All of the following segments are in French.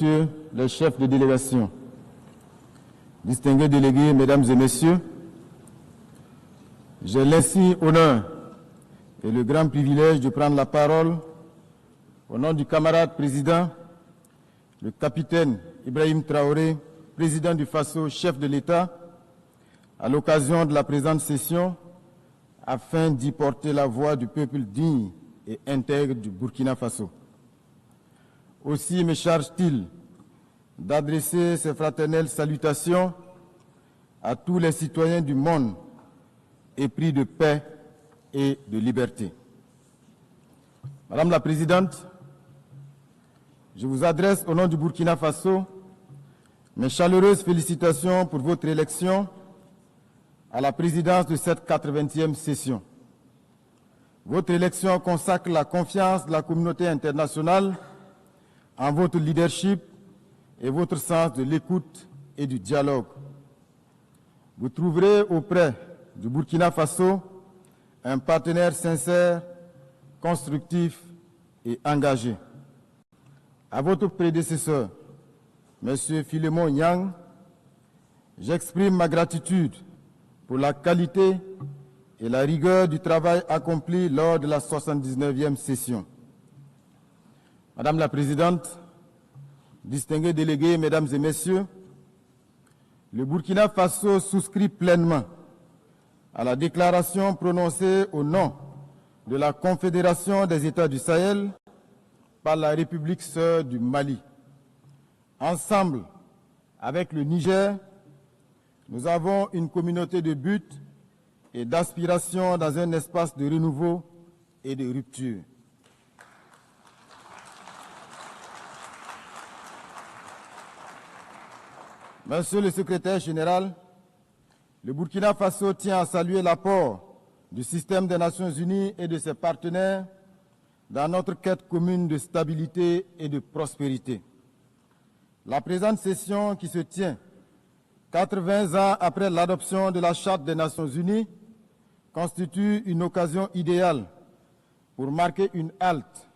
Messieurs les chefs de délégation, distingués délégués, mesdames et messieurs, j'ai l'insigne honneur et le grand privilège de prendre la parole au nom du camarade président, le capitaine Ibrahim Traoré, président du Faso, chef de l'État, à l'occasion de la présente session, afin d'y porter la voix du peuple digne et intègre du Burkina Faso. Aussi me charge-t-il d'adresser ces fraternelles salutations à tous les citoyens du monde épris de paix et de liberté. Madame la Présidente, je vous adresse au nom du Burkina Faso mes chaleureuses félicitations pour votre élection à la présidence de cette 80e session. Votre élection consacre la confiance de la communauté internationale en votre leadership et votre sens de l'écoute et du dialogue. Vous trouverez auprès du Burkina Faso un partenaire sincère, constructif et engagé. À votre prédécesseur, M. Philémon Yang, j'exprime ma gratitude pour la qualité et la rigueur du travail accompli lors de la 79e session. Madame la Présidente, distingués délégués, Mesdames et Messieurs, le Burkina Faso souscrit pleinement à la déclaration prononcée au nom de la Confédération des États du Sahel par la République sœur du Mali. Ensemble, avec le Niger, nous avons une communauté de buts et d'aspiration dans un espace de renouveau et de rupture. Monsieur le secrétaire général, le Burkina Faso tient à saluer l'apport du système des Nations Unies et de ses partenaires dans notre quête commune de stabilité et de prospérité. La présente session qui se tient 80 ans après l'adoption de la Charte des Nations Unies constitue une occasion idéale pour marquer une halte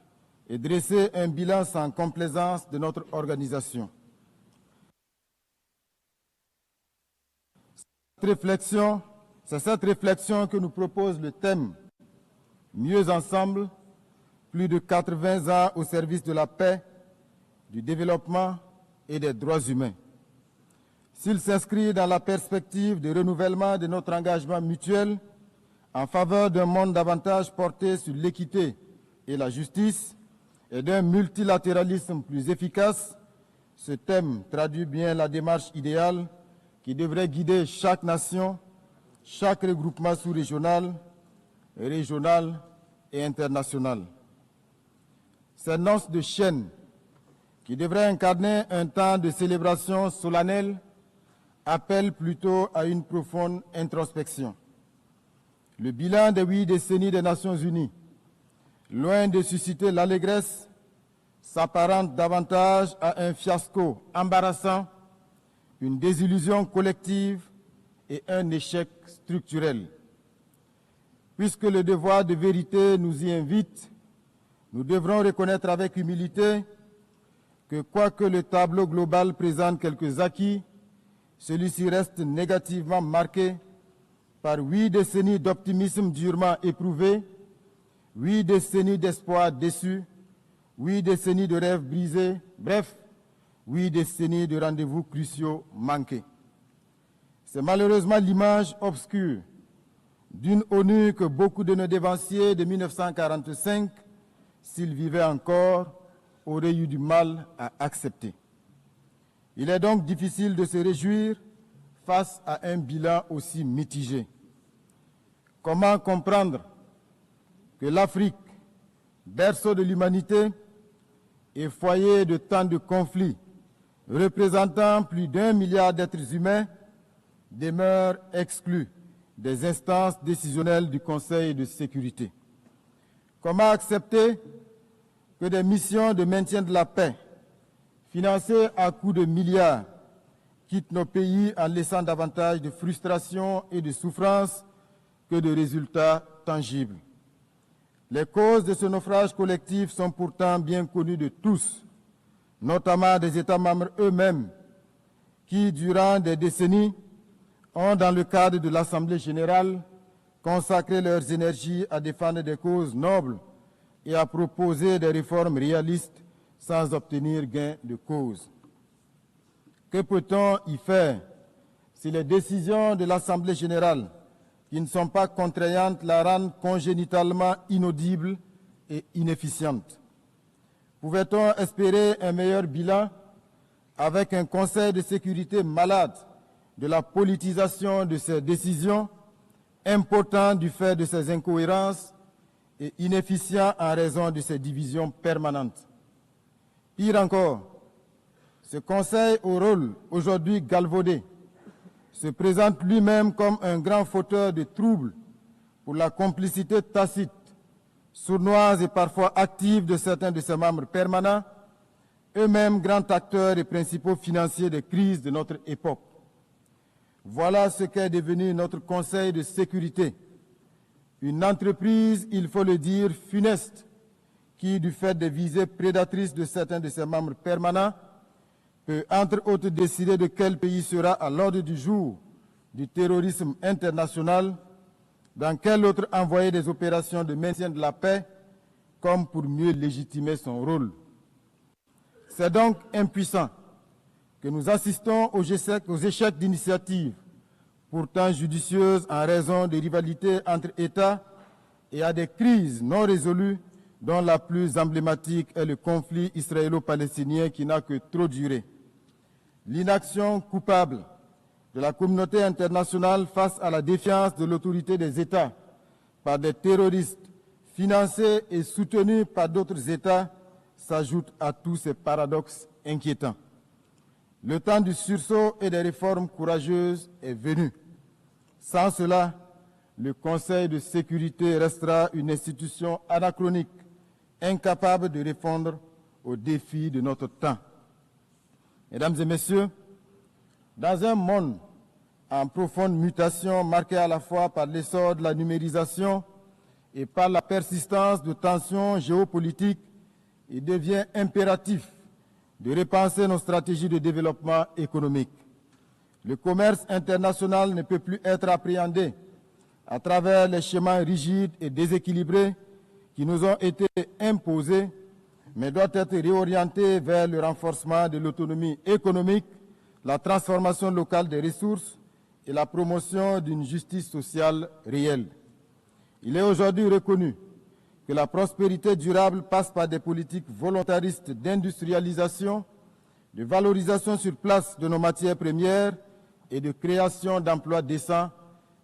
et dresser un bilan sans complaisance de notre organisation. C'est cette réflexion que nous propose le thème « Mieux ensemble, plus de 80 ans au service de la paix, du développement et des droits humains ». S'il s'inscrit dans la perspective de renouvellement de notre engagement mutuel en faveur d'un monde davantage porté sur l'équité et la justice et d'un multilatéralisme plus efficace, ce thème traduit bien la démarche idéale qui devrait guider chaque nation, chaque regroupement sous-régional, régional et international. Ces noces de chaîne qui devraient incarner un temps de célébration solennelle appellent plutôt à une profonde introspection. Le bilan des 8 décennies des Nations Unies, loin de susciter l'allégresse, s'apparente davantage à un fiasco embarrassant, une désillusion collective et un échec structurel. Puisque le devoir de vérité nous y invite, nous devrons reconnaître avec humilité que quoique le tableau global présente quelques acquis, celui-ci reste négativement marqué par 8 décennies d'optimisme durement éprouvé, 8 décennies d'espoir déçus, 8 décennies de rêves brisés, bref, 8 décennies de rendez-vous cruciaux manqués. C'est malheureusement l'image obscure d'une ONU que beaucoup de nos dévanciers de 1945, s'ils vivaient encore, auraient eu du mal à accepter. Il est donc difficile de se réjouir face à un bilan aussi mitigé. Comment comprendre que l'Afrique, berceau de l'humanité et foyer de tant de conflits, représentant plus d'1 milliard d'êtres humains, demeure exclue des instances décisionnelles du Conseil de sécurité? Comment accepter que des missions de maintien de la paix, financées à coups de milliards, quittent nos pays en laissant davantage de frustration et de souffrance que de résultats tangibles? Les causes de ce naufrage collectif sont pourtant bien connues de tous. notamment des États membres eux-mêmes, qui, durant des décennies, ont, dans le cadre de l'Assemblée générale, consacré leurs énergies à défendre des causes nobles et à proposer des réformes réalistes sans obtenir gain de cause. Que peut-on y faire si les décisions de l'Assemblée générale, qui ne sont pas contraignantes, la rendent congénitalement inaudible et inefficiente? Pouvait-on espérer un meilleur bilan avec un Conseil de sécurité malade de la politisation de ses décisions, impotent du fait de ses incohérences et inefficient en raison de ses divisions permanentes? Pire encore, ce Conseil au rôle aujourd'hui galvaudé se présente lui-même comme un grand fauteur de troubles pour la complicité tacite, sournoise et parfois active de certains de ses membres permanents, eux-mêmes grands acteurs et principaux financiers des crises de notre époque. Voilà ce qu'est devenu notre Conseil de sécurité. Une entreprise, il faut le dire, funeste, qui, du fait des visées prédatrices de certains de ses membres permanents, peut entre autres décider de quel pays sera à l'ordre du jour du terrorisme international, dans quel autre envoyer des opérations de maintien de la paix, comme pour mieux légitimer son rôle. C'est donc impuissant que nous assistons aux échecs d'initiatives, pourtant judicieuses en raison des rivalités entre États et à des crises non résolues, dont la plus emblématique est le conflit israélo-palestinien qui n'a que trop duré. L'inaction coupable de la communauté internationale face à la défiance de l'autorité des États par des terroristes financés et soutenus par d'autres États s'ajoute à tous ces paradoxes inquiétants. Le temps du sursaut et des réformes courageuses est venu. Sans cela, le Conseil de sécurité restera une institution anachronique, incapable de répondre aux défis de notre temps. Mesdames et messieurs, dans un monde en profonde mutation marqué à la fois par l'essor de la numérisation et par la persistance de tensions géopolitiques, il devient impératif de repenser nos stratégies de développement économique. Le commerce international ne peut plus être appréhendé à travers les schémas rigides et déséquilibrés qui nous ont été imposés, mais doit être réorienté vers le renforcement de l'autonomie économique, la transformation locale des ressources et la promotion d'une justice sociale réelle. Il est aujourd'hui reconnu que la prospérité durable passe par des politiques volontaristes d'industrialisation, de valorisation sur place de nos matières premières et de création d'emplois décents,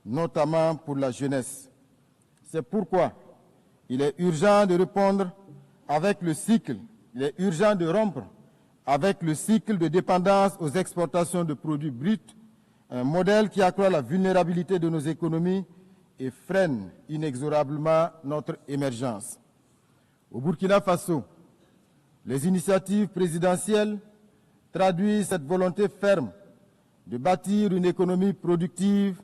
notamment pour la jeunesse. C'est pourquoi il est urgent de répondre avec le cycle, il est urgent de rompre avec le cycle de dépendance aux exportations de produits bruts, un modèle qui accroît la vulnérabilité de nos économies et freine inexorablement notre émergence. Au Burkina Faso, les initiatives présidentielles traduisent cette volonté ferme de bâtir une économie productive,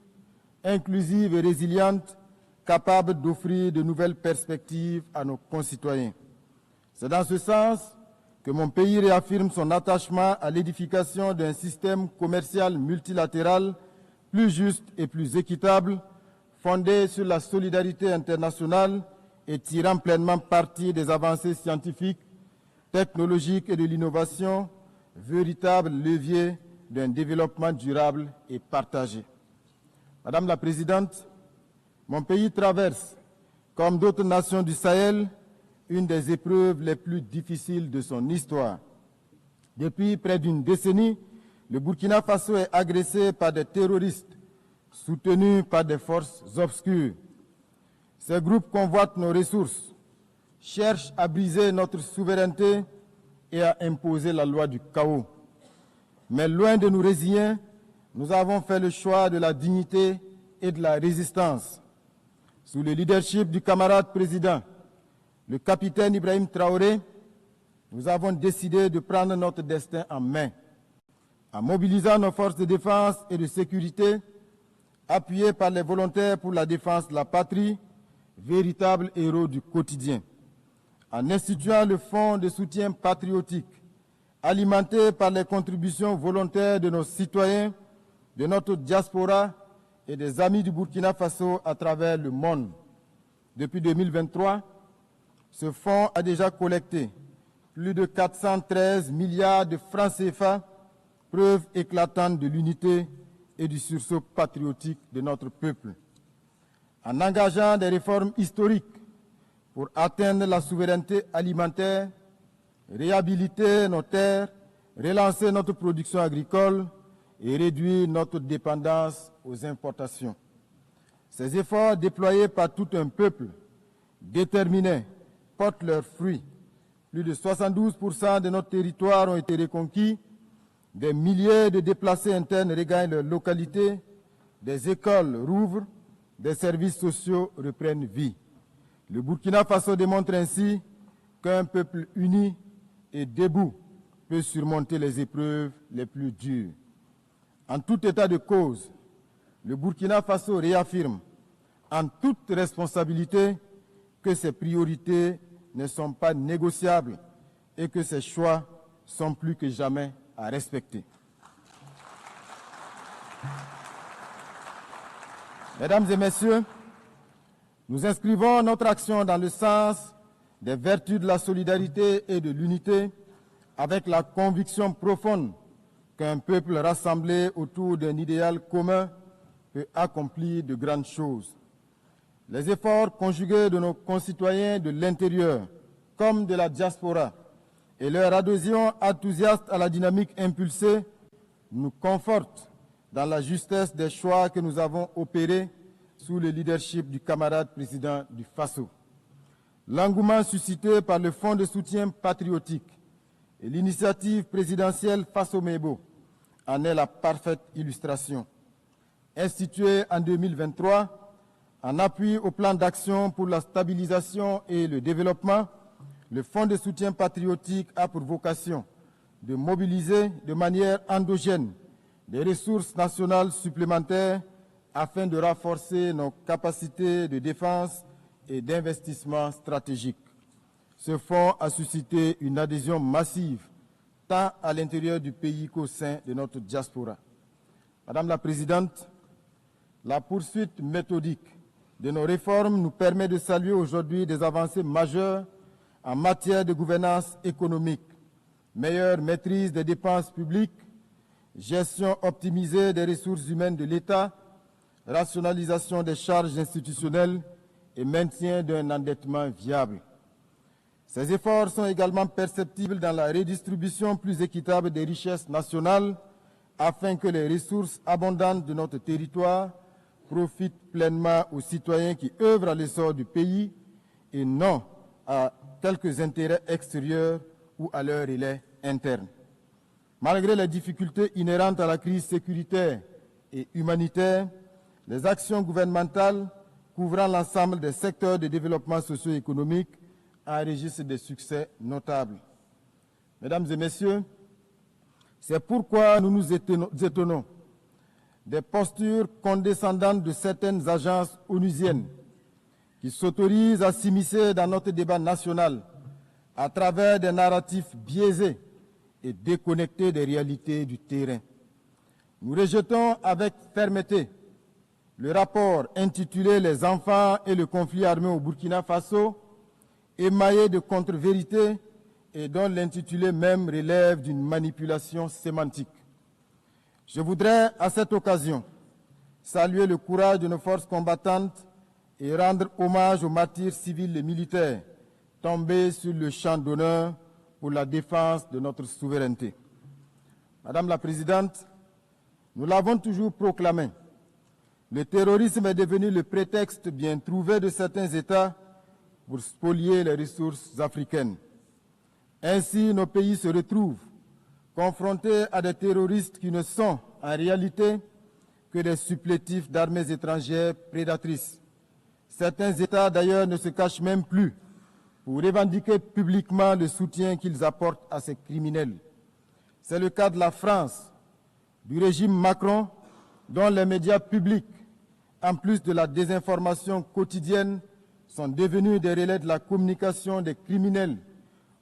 inclusive et résiliente, capable d'offrir de nouvelles perspectives à nos concitoyens. C'est dans ce sens que mon pays réaffirme son attachement à l'édification d'un système commercial multilatéral plus juste et plus équitable, fondé sur la solidarité internationale et tirant pleinement parti des avancées scientifiques, technologiques et de l'innovation, véritable levier d'un développement durable et partagé. Madame la Présidente, mon pays traverse, comme d'autres nations du Sahel, une des épreuves les plus difficiles de son histoire. Depuis près d'une décennie, le Burkina Faso est agressé par des terroristes soutenus par des forces obscures. Ces groupes convoitent nos ressources, cherchent à briser notre souveraineté et à imposer la loi du chaos. Mais loin de nous résigner, nous avons fait le choix de la dignité et de la résistance. Sous le leadership du camarade président, le capitaine Ibrahim Traoré, nous avons décidé de prendre notre destin en main. En mobilisant nos forces de défense et de sécurité, appuyées par les volontaires pour la défense de la patrie, véritables héros du quotidien. En instituant le Fonds de soutien patriotique, alimenté par les contributions volontaires de nos citoyens, de notre diaspora et des amis du Burkina Faso à travers le monde. Depuis 2023, ce fonds a déjà collecté plus de 413 milliards de francs CFA, preuve éclatante de l'unité et du sursaut patriotique de notre peuple. En engageant des réformes historiques pour atteindre la souveraineté alimentaire, réhabiliter nos terres, relancer notre production agricole et réduire notre dépendance aux importations. Ces efforts déployés par tout un peuple déterminé portent leurs fruits. Plus de 72% de notre territoire ont été reconquis, des milliers de déplacés internes regagnent leur localité, des écoles rouvrent, des services sociaux reprennent vie. Le Burkina Faso démontre ainsi qu'un peuple uni et debout peut surmonter les épreuves les plus dures. En tout état de cause, le Burkina Faso réaffirme en toute responsabilité que ses priorités ne sont pas négociables et que ses choix sont plus que jamais à respecter. Mesdames et messieurs, nous inscrivons notre action dans le sens des vertus de la solidarité et de l'unité avec la conviction profonde qu'un peuple rassemblé autour d'un idéal commun peut accomplir de grandes choses. Les efforts conjugués de nos concitoyens de l'intérieur comme de la diaspora et leur adhésion enthousiaste à la dynamique impulsée nous confortent dans la justesse des choix que nous avons opérés sous le leadership du camarade président du Faso. L'engouement suscité par le Fonds de soutien patriotique et l'initiative présidentielle Faso-Mebo en est la parfaite illustration. Institué en 2023, en appui au plan d'action pour la stabilisation et le développement, le Fonds de soutien patriotique a pour vocation de mobiliser de manière endogène des ressources nationales supplémentaires afin de renforcer nos capacités de défense et d'investissement stratégique. Ce fonds a suscité une adhésion massive tant à l'intérieur du pays qu'au sein de notre diaspora. Madame la Présidente, la poursuite méthodique de nos réformes nous permet de saluer aujourd'hui des avancées majeures en matière de gouvernance économique, meilleure maîtrise des dépenses publiques, gestion optimisée des ressources humaines de l'État, rationalisation des charges institutionnelles et maintien d'un endettement viable. Ces efforts sont également perceptibles dans la redistribution plus équitable des richesses nationales afin que les ressources abondantes de notre territoire profitent pleinement aux citoyens qui œuvrent à l'essor du pays et non à quelques intérêts extérieurs ou à leur relais interne. Malgré les difficultés inhérentes à la crise sécuritaire et humanitaire, les actions gouvernementales couvrant l'ensemble des secteurs de développement socio-économique enregistrent des succès notables. Mesdames et messieurs, c'est pourquoi nous nous étonnons des postures condescendantes de certaines agences onusiennes qui s'autorisent à s'immiscer dans notre débat national à travers des narratifs biaisés et déconnectés des réalités du terrain. Nous rejetons avec fermeté le rapport intitulé « Les enfants et le conflit armé au Burkina Faso », émaillé de contre-vérités et dont l'intitulé même relève d'une manipulation sémantique. Je voudrais à cette occasion saluer le courage de nos forces combattantes et rendre hommage aux martyrs civils et militaires tombés sur le champ d'honneur pour la défense de notre souveraineté. Madame la Présidente, nous l'avons toujours proclamé, le terrorisme est devenu le prétexte bien trouvé de certains États pour spolier les ressources africaines. Ainsi, nos pays se retrouvent confrontés à des terroristes qui ne sont en réalité que des supplétifs d'armées étrangères prédatrices. Certains États, d'ailleurs, ne se cachent même plus pour revendiquer publiquement le soutien qu'ils apportent à ces criminels. C'est le cas de la France, du régime Macron, dont les médias publics, en plus de la désinformation quotidienne, sont devenus des relais de la communication des criminels,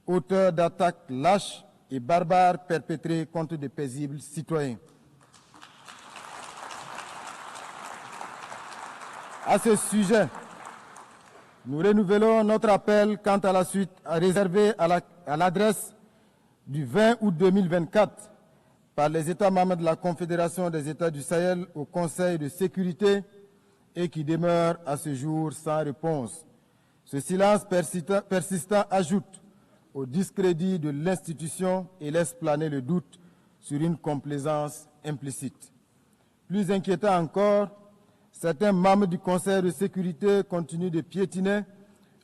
auteurs d'attaques lâches et barbares perpétrés contre de paisibles citoyens. À ce sujet, nous renouvelons notre appel quant à la suite réservé à l'adresse du 20 août 2024 par les États membres de la Confédération des États du Sahel au Conseil de sécurité et qui demeure à ce jour sans réponse. Ce silence persistant ajoute au discrédit de l'institution et laisse planer le doute sur une complaisance implicite. Plus inquiétant encore, certains membres du Conseil de sécurité continuent de piétiner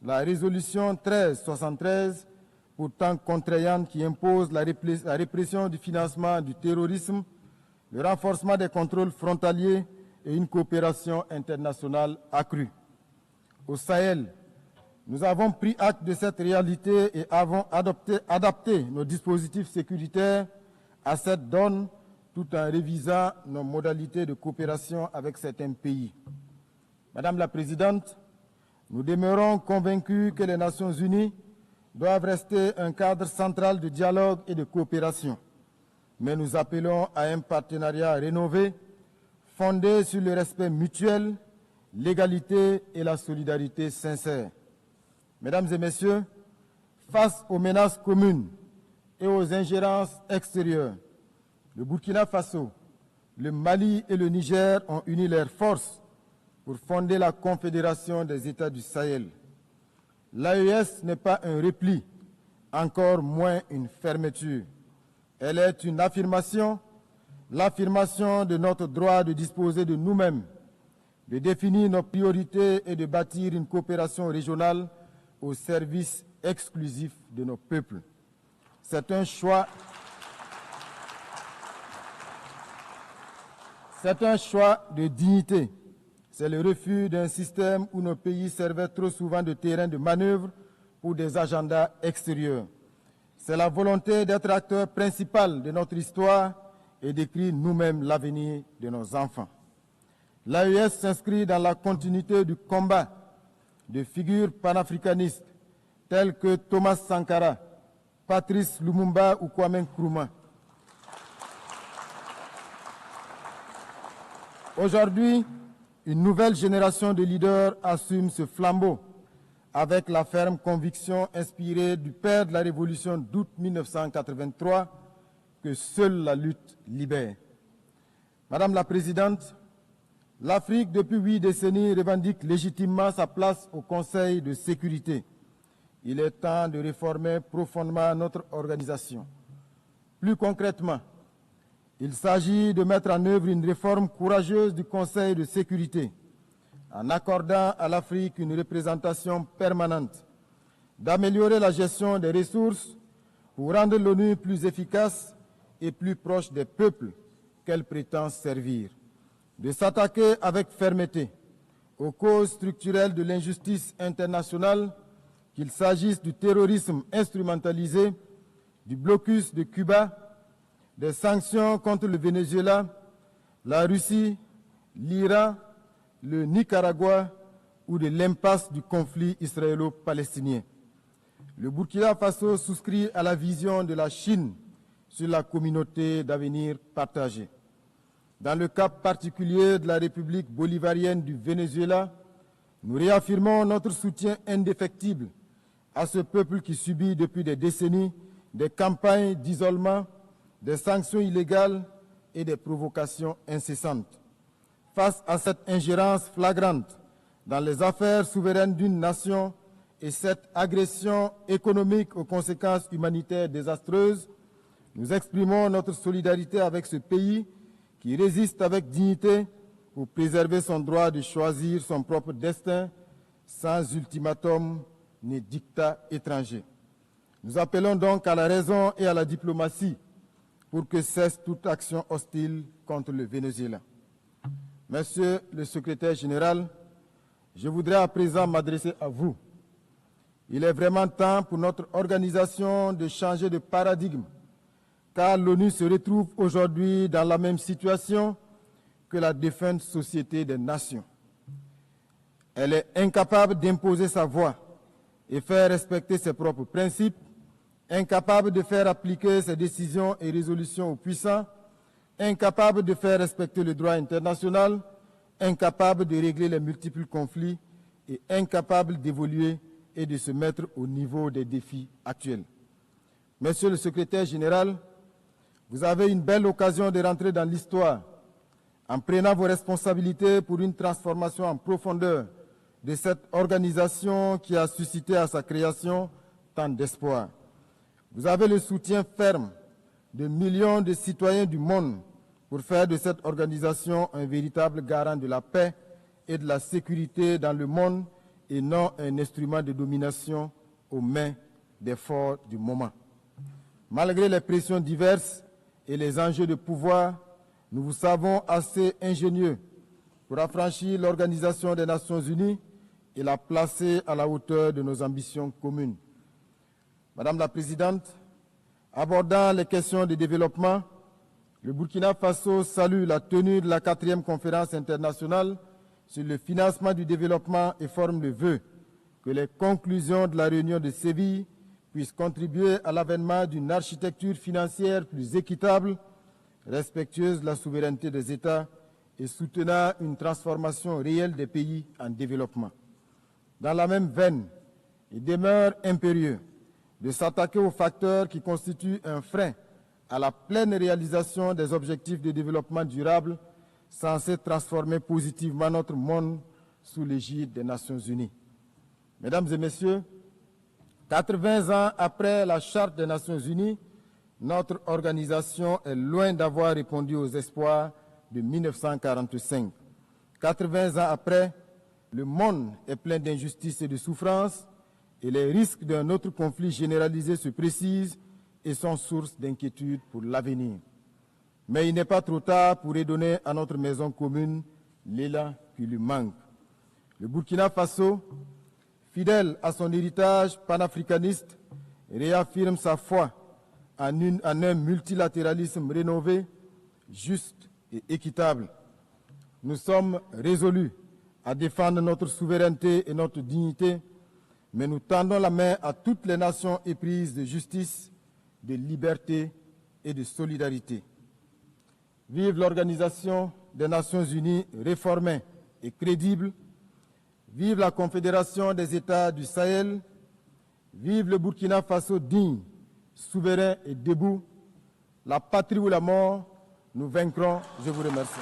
la résolution 1373, pourtant contraignante, qui impose la répression du financement du terrorisme, le renforcement des contrôles frontaliers et une coopération internationale accrue. Au Sahel, nous avons pris acte de cette réalité et avons adapté nos dispositifs sécuritaires à cette donne tout en révisant nos modalités de coopération avec certains pays. Madame la Présidente, nous demeurons convaincus que les Nations Unies doivent rester un cadre central de dialogue et de coopération. Mais nous appelons à un partenariat rénové, fondé sur le respect mutuel, l'égalité et la solidarité sincère. Mesdames et Messieurs, face aux menaces communes et aux ingérences extérieures, le Burkina Faso, le Mali et le Niger ont uni leurs forces pour fonder la Confédération des États du Sahel. L'AES n'est pas un repli, encore moins une fermeture. Elle est une affirmation, l'affirmation de notre droit de disposer de nous-mêmes, de définir nos priorités et de bâtir une coopération régionale au service exclusif de nos peuples. C'est un choix de dignité. C'est le refus d'un système où nos pays servaient trop souvent de terrain de manœuvre pour des agendas extérieurs. C'est la volonté d'être acteur principal de notre histoire et d'écrire nous-mêmes l'avenir de nos enfants. L'AES s'inscrit dans la continuité du combat de figures panafricanistes telles que Thomas Sankara, Patrice Lumumba ou Kwame Nkrumah. Aujourd'hui, une nouvelle génération de leaders assume ce flambeau avec la ferme conviction inspirée du père de la Révolution d'août 1983 que seule la lutte libère. Madame la Présidente, l'Afrique, depuis 8 décennies, revendique légitimement sa place au Conseil de sécurité. Il est temps de réformer profondément notre organisation. Plus concrètement, il s'agit de mettre en œuvre une réforme courageuse du Conseil de sécurité, en accordant à l'Afrique une représentation permanente, d'améliorer la gestion des ressources pour rendre l'ONU plus efficace et plus proche des peuples qu'elle prétend servir, de s'attaquer avec fermeté aux causes structurelles de l'injustice internationale, qu'il s'agisse du terrorisme instrumentalisé, du blocus de Cuba, des sanctions contre le Venezuela, la Russie, l'Iran, le Nicaragua ou de l'impasse du conflit israélo-palestinien. Le Burkina Faso souscrit à la vision de la Chine sur la communauté d'avenir partagée. Dans le cas particulier de la République bolivarienne du Venezuela, nous réaffirmons notre soutien indéfectible à ce peuple qui subit depuis des décennies des campagnes d'isolement, des sanctions illégales et des provocations incessantes. Face à cette ingérence flagrante dans les affaires souveraines d'une nation et cette agression économique aux conséquences humanitaires désastreuses, nous exprimons notre solidarité avec ce pays qui résiste avec dignité pour préserver son droit de choisir son propre destin sans ultimatum ni dictat étranger. Nous appelons donc à la raison et à la diplomatie pour que cesse toute action hostile contre le Venezuela. Monsieur le secrétaire général, je voudrais à présent m'adresser à vous. Il est vraiment temps pour notre organisation de changer de paradigme, car l'ONU se retrouve aujourd'hui dans la même situation que la défunte Société des Nations. Elle est incapable d'imposer sa voix et faire respecter ses propres principes. incapable de faire appliquer ses décisions et résolutions aux puissants, incapable de faire respecter le droit international, incapable de régler les multiples conflits et incapable d'évoluer et de se mettre au niveau des défis actuels. Monsieur le secrétaire général, vous avez une belle occasion de rentrer dans l'histoire en prenant vos responsabilités pour une transformation en profondeur de cette organisation qui a suscité à sa création tant d'espoir. Vous avez le soutien ferme de millions de citoyens du monde pour faire de cette organisation un véritable garant de la paix et de la sécurité dans le monde et non un instrument de domination aux mains des forts du moment. Malgré les pressions diverses et les enjeux de pouvoir, nous vous savons assez ingénieux pour affranchir l'Organisation des Nations Unies et la placer à la hauteur de nos ambitions communes. Madame la Présidente, abordant les questions de développement, le Burkina Faso salue la tenue de la 4e conférence internationale sur le financement du développement et forme le vœu que les conclusions de la réunion de Séville puissent contribuer à l'avènement d'une architecture financière plus équitable, respectueuse de la souveraineté des États et soutenant une transformation réelle des pays en développement. Dans la même veine, il demeure impérieux de s'attaquer aux facteurs qui constituent un frein à la pleine réalisation des objectifs de développement durable censés transformer positivement notre monde sous l'égide des Nations Unies. Mesdames et Messieurs, 80 ans après la Charte des Nations Unies, notre organisation est loin d'avoir répondu aux espoirs de 1945. 80 ans après, le monde est plein d'injustices et de souffrances et les risques d'un autre conflit généralisé se précisent et sont source d'inquiétude pour l'avenir. Mais il n'est pas trop tard pour redonner à notre maison commune l'élan qui lui manque. Le Burkina Faso, fidèle à son héritage panafricaniste, réaffirme sa foi en un multilatéralisme rénové, juste et équitable. Nous sommes résolus à défendre notre souveraineté et notre dignité, mais nous tendons la main à toutes les nations éprises de justice, de liberté et de solidarité. Vive l'Organisation des Nations Unies réformée et crédible. Vive la Confédération des États du Sahel. Vive le Burkina Faso digne, souverain et debout. La patrie ou la mort, nous vaincrons. Je vous remercie.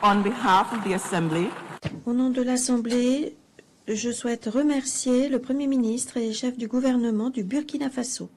On behalf of the Assembly, au nom de l'Assemblée, je souhaite remercier le Premier ministre et les chefs du gouvernement du Burkina Faso.